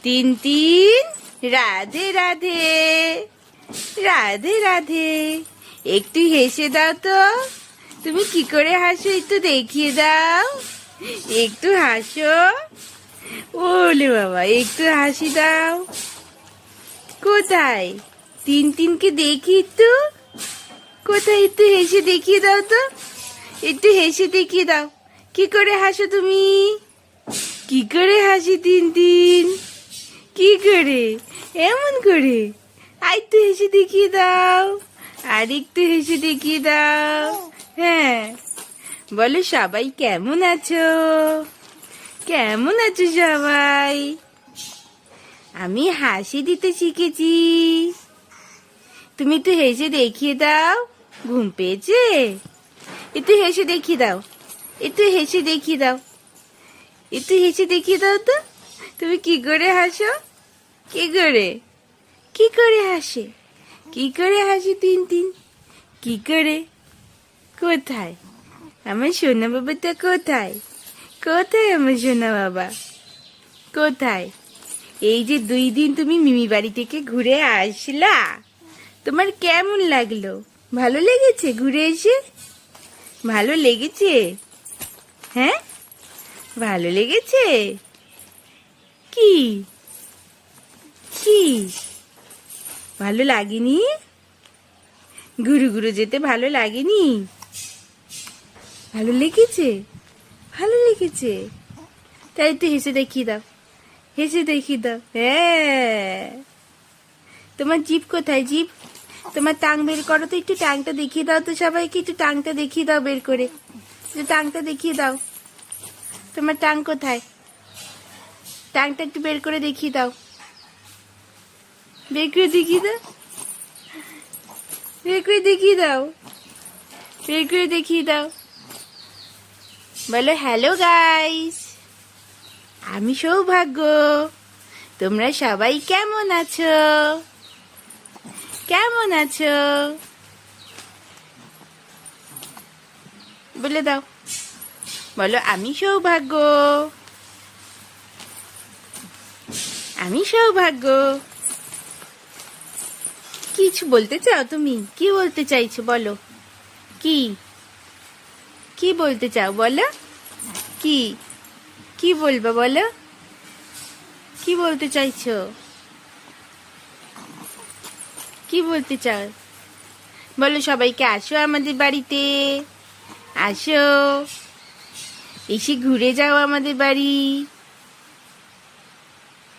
তিন তিন, রাধে রাধে। রাধে রাধে। একটু হেসে দাও তো। তুমি কি করে হাসো একটু দেখিয়ে দাও। একটু হাসো। ওলে বাবা, একটু হাসি দাও। কোথায়? তিন তিনকে দেখি একটু। কোথায়? একটু হেসে দেখিয়ে দাও তো। একটু হেসে দেখিয়ে দাও। কি করে হাসো তুমি? কি করে হাসি তিন তিন? কি করে? এমন করে? আর একটু হেসে দেখিয়ে দাও। আর একটু হেসে দেখিয়ে দাও। হ্যাঁ, বলো সবাই কেমন আছো? কেমন আছো সবাই? আমি হাসি দিতে শিখেছি। তুমি একটু হেসে দেখিয়ে দাও। ঘুম পেয়েছে? একটু হেসে দেখিয়ে দাও। একটু হেসে দেখিয়ে দাও। একটু হেসে দেখিয়ে দাও তো। তুমি কি করে হাসো? কি করে? কি করে হাসে? কি করে হাসি তিন তিন? কি করে? কোথায় আমার সোনা বাবাটা? কোথায়? কোথায় আমার সোনা বাবা? কোথায়? এই যে 2 দিন তুমি মিমি বাড়ি থেকে ঘুরে আসলা, তোমার কেমন লাগলো? ভালো লেগেছে ঘুরে এসে? ভালো লেগেছে? হ্যাঁ, ভালো লেগেছে। কি? কি ভালো লাগেনি? ঘুরু ঘুরু যেতে ভালো লাগেনি? ভালো লেগেছে? ভালো লেগেছে। তাই তো হেসে দেখিয়ে দাও। হেসে দেখিয়ে দাও। হ্যাঁ, তোমার জিভ কোথায়? জিভ, তোমার টাং বের করো তো। একটু টাংটা দেখিয়ে দাও তো সবাইকে। একটু টাংটা দেখিয়ে দাও বের করে। একটু টাংটা দেখিয়ে দাও। তোমার টাং কোথায়? টাংটা একটু বের করে দেখিয়ে দাও। বের করে দেখিয়ে দাও। বের করে দেখিয়ে দাও। বের করে দেখিয়ে দাও। বলো হ্যালো গাইস, আমি সৌভাগ্য। তোমরা সবাই কেমন আছো? কেমন আছো? বলে দাও। বলো আমি সৌভাগ্য। আমি সৌভাগ্য। কিছু বলতে চাও তুমি? কি বলতে চাইছো বলো? কি? কি বলতে চাও বলো? কি? কি বলবো বলো? কি বলতে চাইছো? কি বলতে চাও বলো? সবাইকে আসো আমাদের বাড়িতে। আসো, এসে ঘুরে যাও আমাদের বাড়ি।